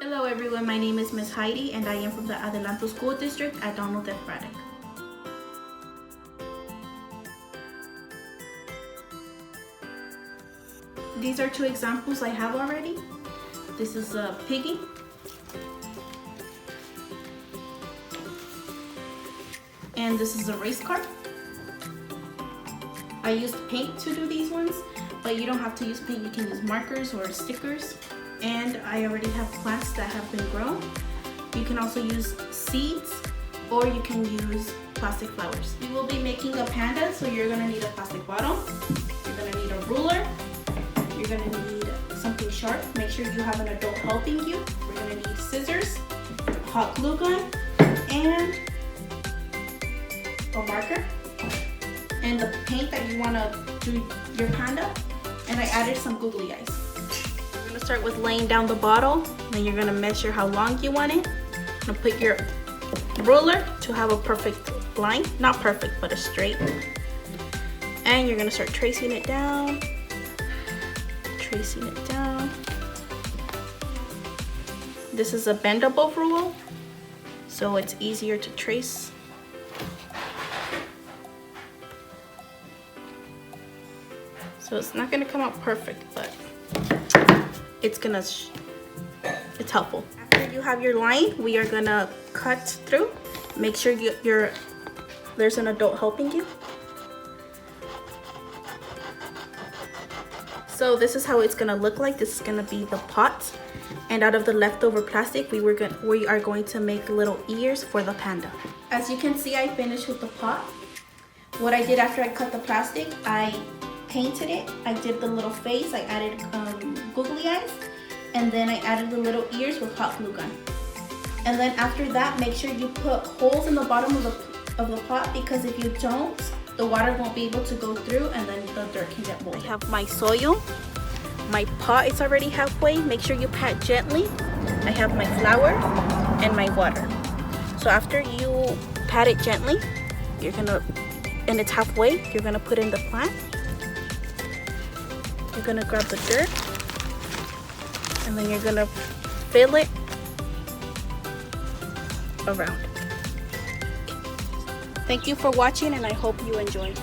Hello everyone, my name is Miss Hiedi and I am from the Adelanto School District at Donald F. Braddock. These are two examples I have already. This is a piggy. And this is a race car. I used paint to do these ones, but you don't have to use paint. You can use markers or stickers. And I already have plants that have been grown. You can also use seeds or you can use plastic flowers. We will be making a panda, so you're gonna need a plastic bottle. You're gonna need a ruler. You're gonna need something sharp. Make sure you have an adult helping you. We're gonna need scissors, hot glue gun, and a marker. And the paint that you wanna do your panda. And I added some googly eyes. You're gonna start with laying down the bottle, then you're gonna measure how long you want it. You're gonna put your ruler to have a perfect line, not perfect, but a straight. And you're gonna start tracing it down, tracing it down. This is a bendable rule, so it's easier to trace. So it's not gonna come out perfect, but it's helpful. After you have your line, we are gonna cut through. Make sure there's an adult helping you. So this is how it's gonna look like. This is gonna be the pot. And out of the leftover plastic, we are going to make little ears for the panda. As you can see, I finished with the pot. What I did after I cut the plastic, I painted it. I did the little face. I added googly eyes, and then I added the little ears with hot glue gun. And then after that, make sure you put holes in the bottom of the pot, because if you don't, the water won't be able to go through and then the dirt can get moldy. I have my soil. My pot is already halfway. Make sure you pat gently. I have my flour and my water. So after you pat it gently, and it's halfway, you're gonna put in the plant. You're gonna grab the dirt, and then you're gonna fill it around. Thank you for watching, and I hope you enjoyed.